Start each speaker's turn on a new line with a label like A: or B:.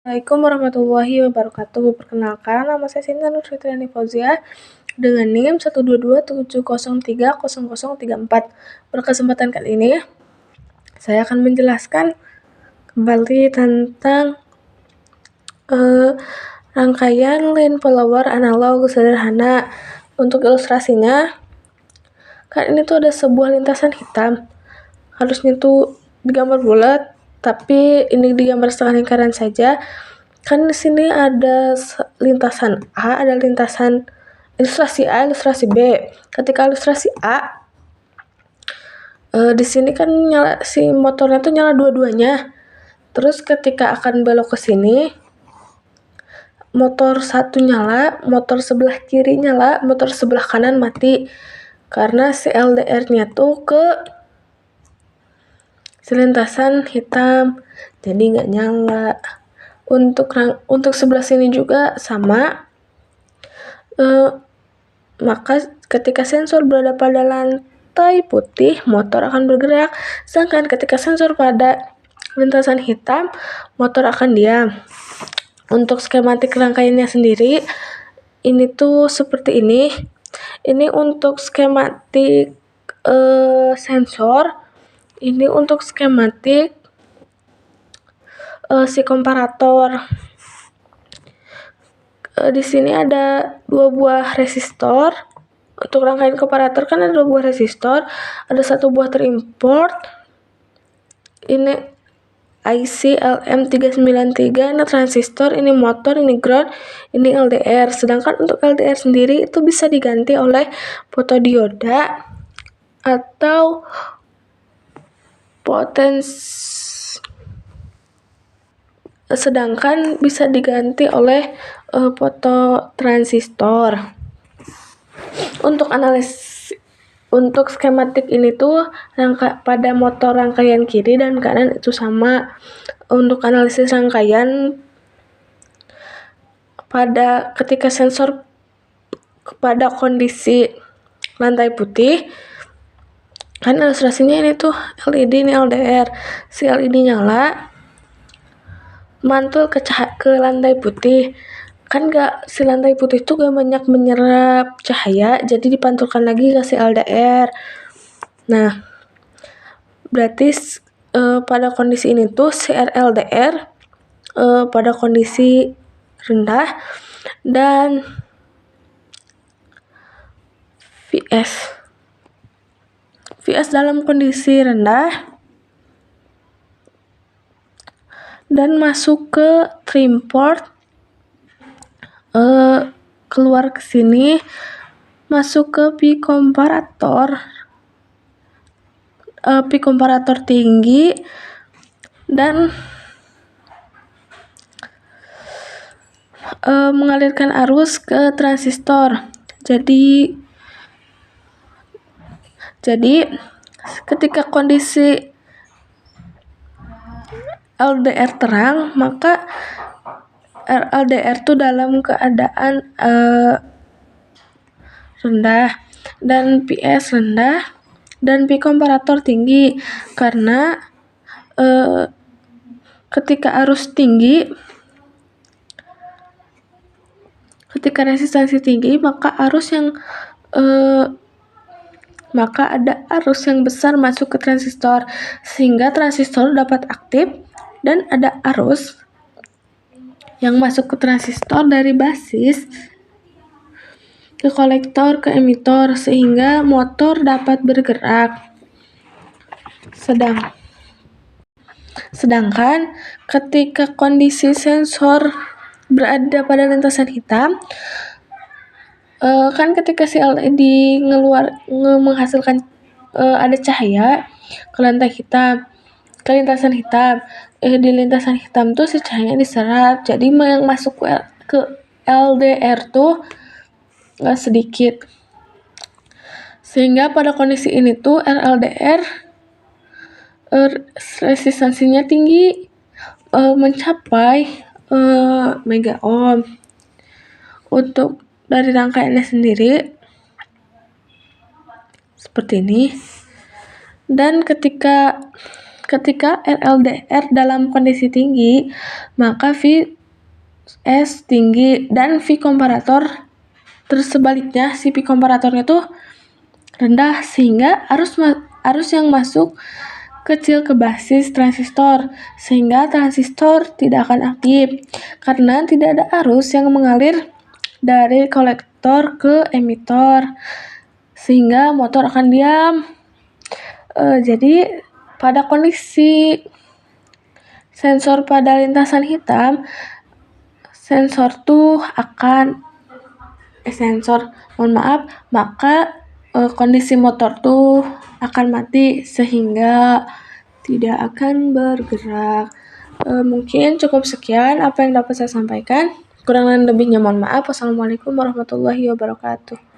A: Assalamualaikum warahmatullahi wabarakatuh. Perkenalkan, nama saya Sinta Nur Fitriani Fauzia dengan NIM 12270300034. Pada kesempatan kali ini, saya akan menjelaskan kembali tentang rangkaian line follower analog sederhana. Untuk ilustrasinya, kan ini tuh ada sebuah lintasan hitam. Harusnya tuh digambar bulat, tapi ini digambar setengah lingkaran saja. Kan di sini ada lintasan A, ada lintasan ilustrasi A, ilustrasi B. Ketika ilustrasi A, di sini kan nyala, si motornya tuh nyala dua-duanya. Terus ketika akan belok ke sini, motor satu nyala, motor sebelah kiri nyala, motor sebelah kanan mati. Karena si LDR-nya tuh ke si lintasan hitam, jadi nggak nyala. Untuk sebelah sini juga sama. Maka ketika sensor berada pada lantai putih, motor akan bergerak. Sedangkan ketika sensor pada lintasan hitam, motor akan diam. Untuk skematik rangkaiannya sendiri, ini tuh seperti ini. Ini untuk skematik sensor. Ini untuk skematik si komparator. Di sini ada 2 buah resistor. Untuk rangkaian komparator kan ada 2 buah resistor, ada 1 buah terimport. Ini IC LM393, ini transistor, ini motor, ini ground, ini LDR. Sedangkan untuk LDR sendiri itu bisa diganti oleh fotodioda atau sedangkan bisa diganti oleh fototransistor. Untuk skematik ini tuh pada motor rangkaian kiri dan kanan itu sama. Untuk analisis rangkaian pada ketika sensor pada kondisi lantai putih, kan ilustrasinya ini tuh LED, ini LDR. Si LED nyala, mantul ke lantai putih. Kan si lantai putih tuh gak banyak menyerap cahaya, jadi dipantulkan lagi ke si LDR. Nah, berarti pada kondisi ini tuh si LDR pada kondisi rendah dan VS dalam kondisi rendah dan masuk ke trimport, keluar ke sini, masuk ke pi komparator tinggi dan mengalirkan arus ke transistor. Jadi ketika kondisi LDR terang, maka LDR itu dalam keadaan rendah dan PS rendah dan pi komparator tinggi. Karena ketika arus tinggi, ketika resistansi tinggi, maka ada arus yang besar masuk ke transistor, sehingga transistor dapat aktif dan ada arus yang masuk ke transistor dari basis ke kolektor ke emitor, sehingga motor dapat bergerak. Sedangkan ketika kondisi sensor berada pada lintasan hitam, kan ketika si LED menghasilkan ada cahaya ke lintasan hitam. Di lintasan hitam tuh si cahaya diserap, jadi yang masuk ke LDR tuh sedikit. Sehingga pada kondisi ini tuh LDR resistansinya tinggi, mencapai mega ohm. Untuk dari rangkaiannya sendiri seperti ini. Dan ketika LDR dalam kondisi tinggi, maka S tinggi dan V komparator tersebaliknya, si V komparatornya tuh rendah sehingga arus yang masuk kecil ke basis transistor sehingga transistor tidak akan aktif karena tidak ada arus yang mengalir dari kolektor ke emitor sehingga motor akan diam. Jadi pada kondisi sensor pada lintasan hitam, maka kondisi motor tuh akan mati sehingga tidak akan bergerak. Mungkin cukup sekian apa yang dapat saya sampaikan. Kurang dan lebihnya mohon maaf. Wassalamualaikum warahmatullahi wabarakatuh.